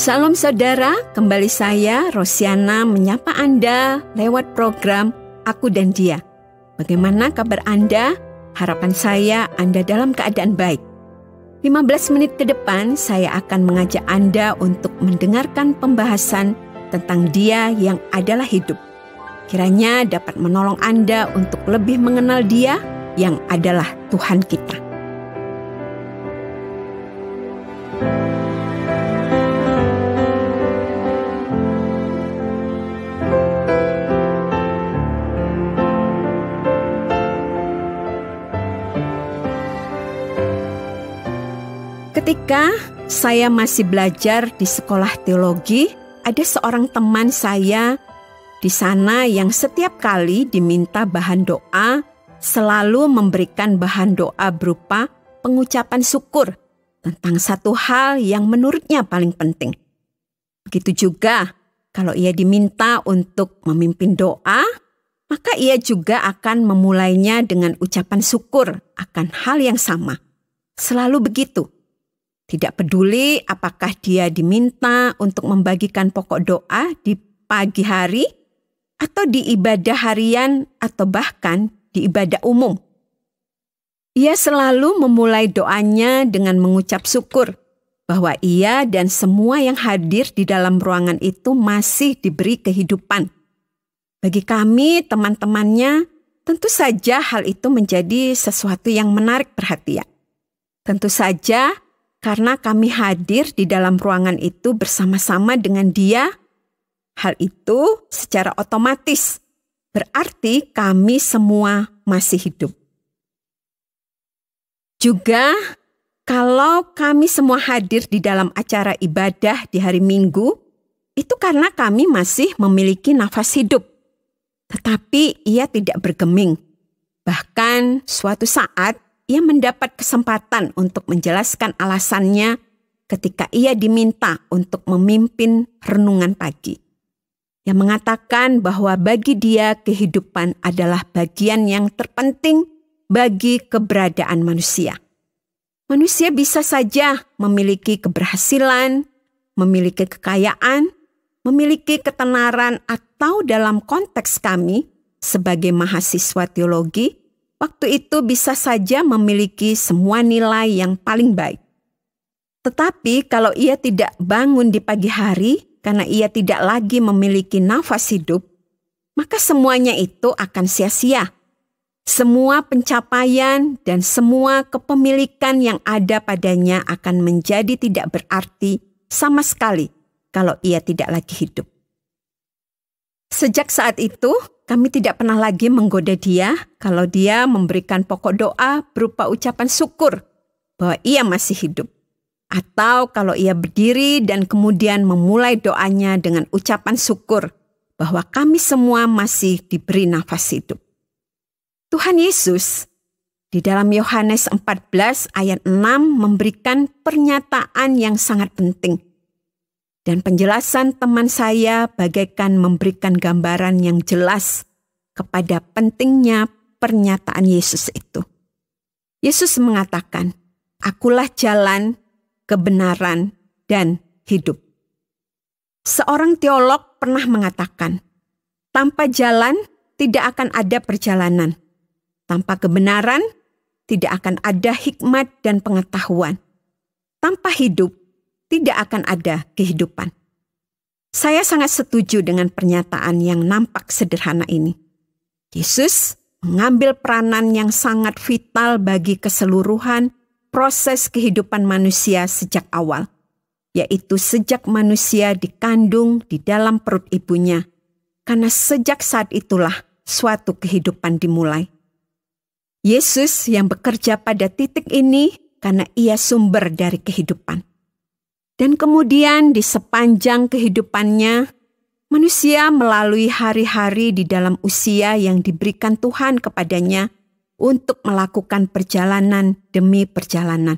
Salam saudara, kembali saya Rosiana menyapa Anda lewat program Aku dan Dia. Bagaimana kabar Anda? Harapan saya Anda dalam keadaan baik. 15 menit ke depan saya akan mengajak Anda untuk mendengarkan pembahasan tentang Dia yang adalah hidup. Kiranya dapat menolong Anda untuk lebih mengenal Dia yang adalah Tuhan kita. Ketika saya masih belajar di sekolah teologi, ada seorang teman saya di sana yang setiap kali diminta bahan doa, selalu memberikan bahan doa berupa pengucapan syukur tentang satu hal yang menurutnya paling penting. Begitu juga kalau ia diminta untuk memimpin doa, maka ia juga akan memulainya dengan ucapan syukur akan hal yang sama. Selalu begitu. Tidak peduli apakah dia diminta untuk membagikan pokok doa di pagi hari, atau di ibadah harian, atau bahkan di ibadah umum. Ia selalu memulai doanya dengan mengucap syukur bahwa ia dan semua yang hadir di dalam ruangan itu masih diberi kehidupan. Bagi kami, teman-temannya, tentu saja hal itu menjadi sesuatu yang menarik perhatian. Tentu saja, karena kami hadir di dalam ruangan itu bersama-sama dengan dia, hal itu secara otomatis berarti kami semua masih hidup. Juga, kalau kami semua hadir di dalam acara ibadah di hari Minggu, itu karena kami masih memiliki nafas hidup. Tetapi ia tidak bergeming. Bahkan suatu saat, ia mendapat kesempatan untuk menjelaskan alasannya ketika ia diminta untuk memimpin renungan pagi. Ia mengatakan bahwa bagi dia kehidupan adalah bagian yang terpenting bagi keberadaan manusia. Manusia bisa saja memiliki keberhasilan, memiliki kekayaan, memiliki ketenaran, atau dalam konteks kami sebagai mahasiswa teologi, waktu itu bisa saja memiliki semua nilai yang paling baik. Tetapi kalau ia tidak bangun di pagi hari karena ia tidak lagi memiliki nafas hidup, maka semuanya itu akan sia-sia. Semua pencapaian dan semua kepemilikan yang ada padanya akan menjadi tidak berarti sama sekali kalau ia tidak lagi hidup. Sejak saat itu, kami tidak pernah lagi menggoda dia kalau dia memberikan pokok doa berupa ucapan syukur bahwa ia masih hidup. Atau kalau ia berdiri dan kemudian memulai doanya dengan ucapan syukur bahwa kami semua masih diberi nafas hidup. Tuhan Yesus di dalam Yohanes 14 ayat 6 memberikan pernyataan yang sangat penting. Dan penjelasan teman saya bagaikan memberikan gambaran yang jelas kepada pentingnya pernyataan Yesus itu. Yesus mengatakan, "Akulah jalan, kebenaran, dan hidup." Seorang teolog pernah mengatakan, tanpa jalan tidak akan ada perjalanan. Tanpa kebenaran tidak akan ada hikmat dan pengetahuan. Tanpa hidup tidak akan ada kehidupan. Saya sangat setuju dengan pernyataan yang nampak sederhana ini. Yesus mengambil peranan yang sangat vital bagi keseluruhan proses kehidupan manusia sejak awal, yaitu sejak manusia dikandung di dalam perut ibunya, karena sejak saat itulah suatu kehidupan dimulai. Yesus yang bekerja pada titik ini karena ia sumber dari kehidupan. Dan kemudian di sepanjang kehidupannya, manusia melalui hari-hari di dalam usia yang diberikan Tuhan kepadanya untuk melakukan perjalanan demi perjalanan.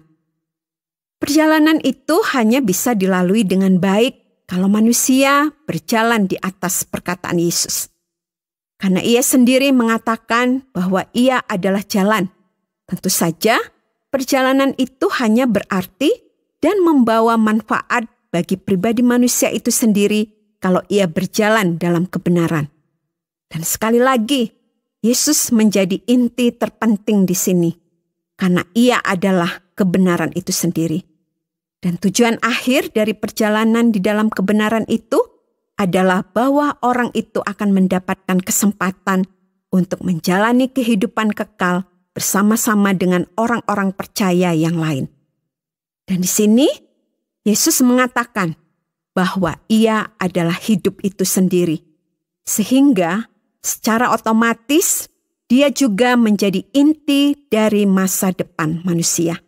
Perjalanan itu hanya bisa dilalui dengan baik kalau manusia berjalan di atas perkataan Yesus. Karena ia sendiri mengatakan bahwa ia adalah jalan. Tentu saja perjalanan itu hanya berarti dan membawa manfaat bagi pribadi manusia itu sendiri kalau ia berjalan dalam kebenaran. Dan sekali lagi, Yesus menjadi inti terpenting di sini. Karena ia adalah kebenaran itu sendiri. Dan tujuan akhir dari perjalanan di dalam kebenaran itu adalah bahwa orang itu akan mendapatkan kesempatan untuk menjalani kehidupan kekal bersama-sama dengan orang-orang percaya yang lain. Dan di sini, Yesus mengatakan bahwa ia adalah hidup itu sendiri. Sehingga secara otomatis dia juga menjadi inti dari masa depan manusia.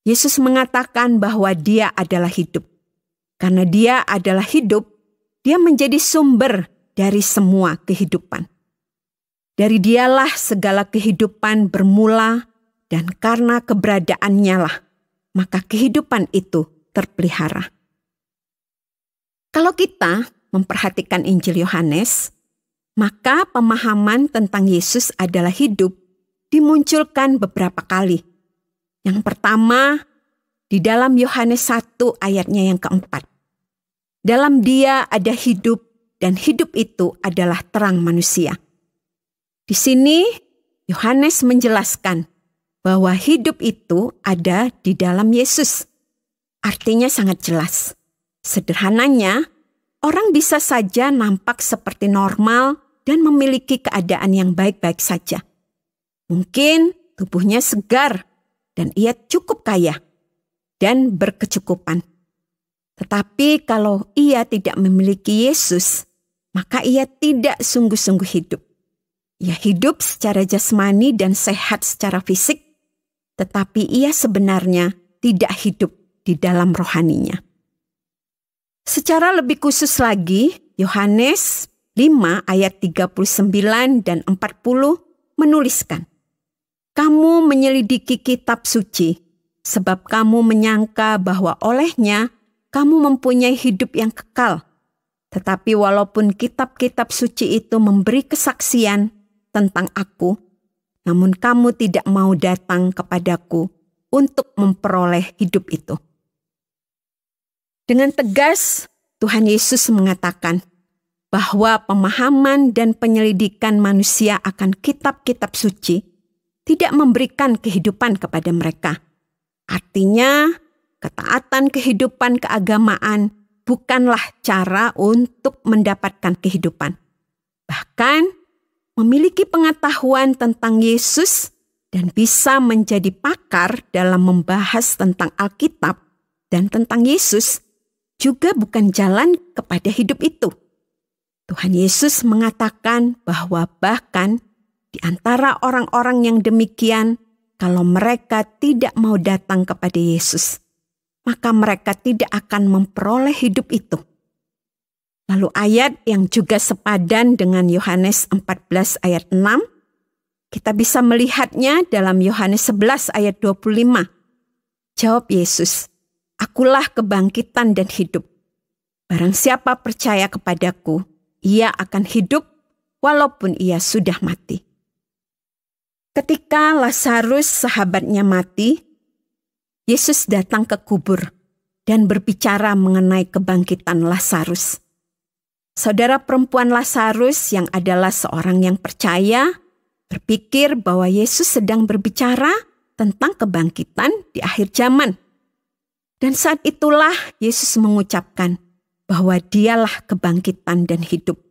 Yesus mengatakan bahwa dia adalah hidup. Karena dia adalah hidup, dia menjadi sumber dari semua kehidupan. Dari dialah segala kehidupan bermula dan karena keberadaannya lah, maka kehidupan itu terpelihara. Kalau kita memperhatikan Injil Yohanes, maka pemahaman tentang Yesus adalah hidup dimunculkan beberapa kali. Yang pertama, di dalam Yohanes 1 ayatnya yang keempat. Dalam dia ada hidup dan hidup itu adalah terang manusia. Di sini Yohanes menjelaskan bahwa hidup itu ada di dalam Yesus. Artinya sangat jelas. Sederhananya, orang bisa saja nampak seperti normal dan memiliki keadaan yang baik-baik saja. Mungkin tubuhnya segar dan ia cukup kaya dan berkecukupan. Tetapi kalau ia tidak memiliki Yesus, maka ia tidak sungguh-sungguh hidup. Ia hidup secara jasmani dan sehat secara fisik, tetapi ia sebenarnya tidak hidup di dalam rohaninya. Secara lebih khusus lagi, Yohanes 5 ayat 39 dan 40 menuliskan, "Kamu menyelidiki kitab suci, sebab kamu menyangka bahwa olehnya kamu mempunyai hidup yang kekal. Tetapi walaupun kitab-kitab suci itu memberi kesaksian tentang aku, namun kamu tidak mau datang kepadaku untuk memperoleh hidup itu." Dengan tegas, Tuhan Yesus mengatakan bahwa pemahaman dan penyelidikan manusia akan kitab-kitab suci tidak memberikan kehidupan kepada mereka. Artinya, ketaatan kehidupan keagamaan bukanlah cara untuk mendapatkan kehidupan. Bahkan, memiliki pengetahuan tentang Yesus dan bisa menjadi pakar dalam membahas tentang Alkitab dan tentang Yesus juga bukan jalan kepada hidup itu. Tuhan Yesus mengatakan bahwa bahkan di antara orang-orang yang demikian, kalau mereka tidak mau datang kepada Yesus, maka mereka tidak akan memperoleh hidup itu. Lalu ayat yang juga sepadan dengan Yohanes 14 ayat 6, kita bisa melihatnya dalam Yohanes 11 ayat 25. Jawab Yesus, "Akulah kebangkitan dan hidup. Barang siapa percaya kepadaku, ia akan hidup walaupun ia sudah mati." Ketika Lazarus sahabatnya mati, Yesus datang ke kubur dan berbicara mengenai kebangkitan Lazarus. Saudara perempuan Lazarus yang adalah seorang yang percaya berpikir bahwa Yesus sedang berbicara tentang kebangkitan di akhir zaman. Dan saat itulah Yesus mengucapkan bahwa dialah kebangkitan dan hidup.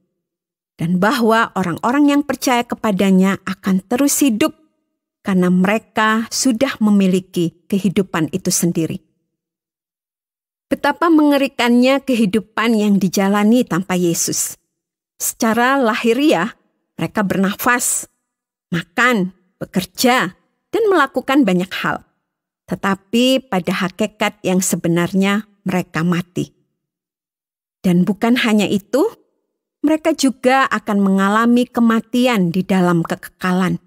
Dan bahwa orang-orang yang percaya kepadanya akan terus hidup karena mereka sudah memiliki kehidupan itu sendiri. Betapa mengerikannya kehidupan yang dijalani tanpa Yesus. Secara lahiriah, mereka bernafas, makan, bekerja, dan melakukan banyak hal. Tetapi pada hakikat yang sebenarnya mereka mati. Dan bukan hanya itu, mereka juga akan mengalami kematian di dalam kekekalan.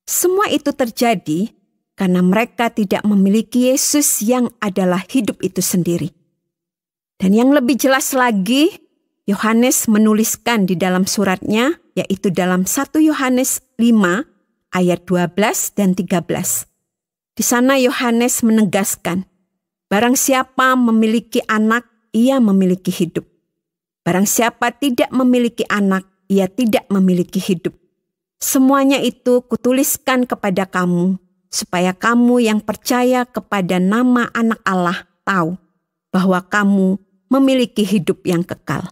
Semua itu terjadi karena mereka tidak memiliki Yesus yang adalah hidup itu sendiri. Dan yang lebih jelas lagi, Yohanes menuliskan di dalam suratnya, yaitu dalam 1 Yohanes 5 ayat 12 dan 13. Di sana Yohanes menegaskan, barang siapa memiliki anak, ia memiliki hidup. Barang siapa tidak memiliki anak, ia tidak memiliki hidup. Semuanya itu kutuliskan kepada kamu, supaya kamu yang percaya kepada nama anak Allah tahu bahwa kamu memiliki hidup yang kekal.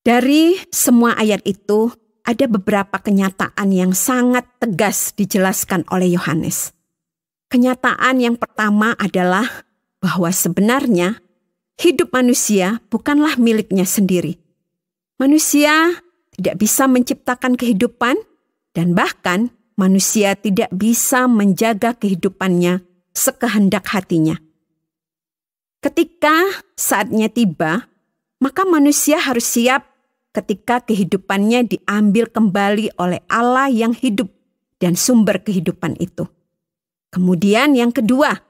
Dari semua ayat itu, ada beberapa kenyataan yang sangat tegas dijelaskan oleh Yohanes. Kenyataan yang pertama adalah bahwa sebenarnya hidup manusia bukanlah miliknya sendiri. Manusia tidak bisa menciptakan kehidupan, dan bahkan manusia tidak bisa menjaga kehidupannya sekehendak hatinya. Ketika saatnya tiba, maka manusia harus siap ketika kehidupannya diambil kembali oleh Allah yang hidup dan sumber kehidupan itu. Kemudian yang kedua,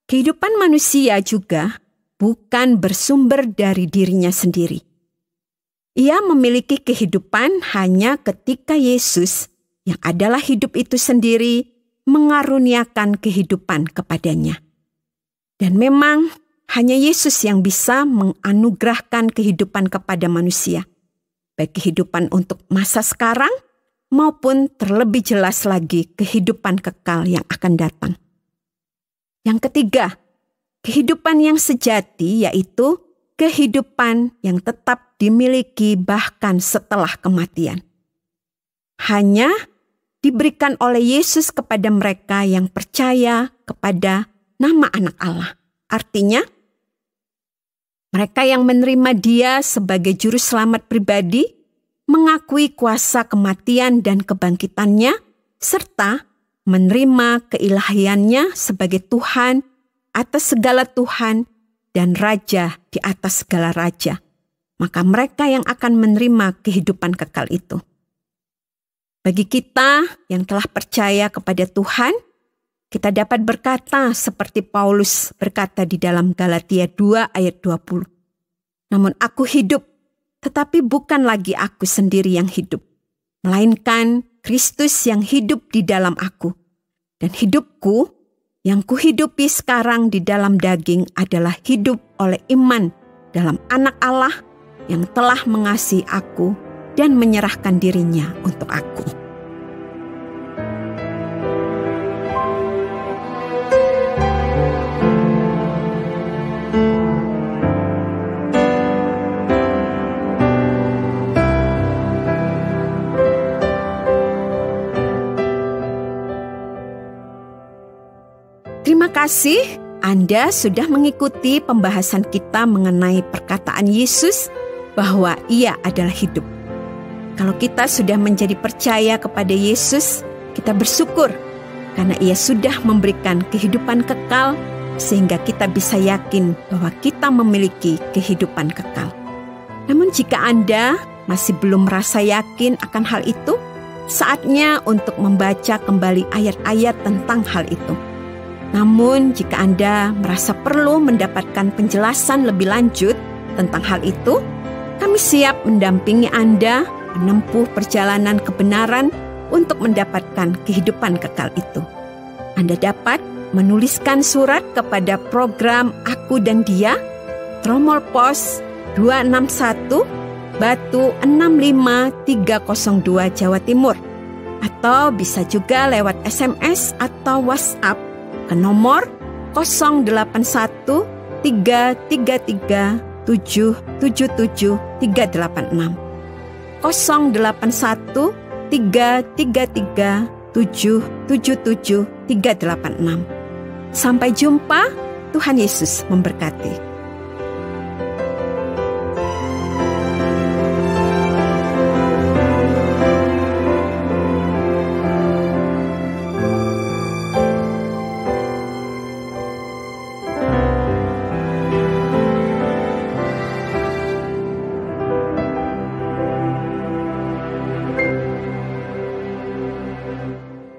kehidupan manusia juga bukan bersumber dari dirinya sendiri. Ia memiliki kehidupan hanya ketika Yesus yang adalah hidup itu sendiri mengaruniakan kehidupan kepadanya. Dan memang hanya Yesus yang bisa menganugerahkan kehidupan kepada manusia, baik kehidupan untuk masa sekarang maupun terlebih jelas lagi kehidupan kekal yang akan datang. Yang ketiga, kehidupan yang sejati yaitu kehidupan yang tetap dimiliki bahkan setelah kematian. Hanya diberikan oleh Yesus kepada mereka yang percaya kepada nama anak Allah. Artinya, mereka yang menerima Dia sebagai juru selamat pribadi, mengakui kuasa kematian dan kebangkitannya, serta menerima keilahiannya sebagai Tuhan atas segala Tuhan dan Raja di atas segala Raja. Maka mereka yang akan menerima kehidupan kekal itu. Bagi kita yang telah percaya kepada Tuhan, kita dapat berkata seperti Paulus berkata di dalam Galatia 2 ayat 20. Namun aku hidup, tetapi bukan lagi aku sendiri yang hidup, melainkan Kristus yang hidup di dalam aku. Dan hidupku yang kuhidupi sekarang di dalam daging adalah hidup oleh iman dalam anak Allah yang telah mengasihi aku dan menyerahkan dirinya untuk aku. Terima kasih Anda sudah mengikuti pembahasan kita mengenai perkataan Yesus bahwa Ia adalah hidup. Kalau kita sudah menjadi percaya kepada Yesus, kita bersyukur karena Ia sudah memberikan kehidupan kekal sehingga kita bisa yakin bahwa kita memiliki kehidupan kekal. Namun jika Anda masih belum merasa yakin akan hal itu, saatnya untuk membaca kembali ayat-ayat tentang hal itu. Namun jika Anda merasa perlu mendapatkan penjelasan lebih lanjut tentang hal itu, kami siap mendampingi Anda menempuh perjalanan kebenaran untuk mendapatkan kehidupan kekal itu. Anda dapat menuliskan surat kepada program Aku dan Dia, Tromol Pos 261, Batu 65302 Jawa Timur. Atau bisa juga lewat SMS atau WhatsApp ke nomor 081 333 777 386 081 333 777 386. Sampai jumpa, Tuhan Yesus memberkati.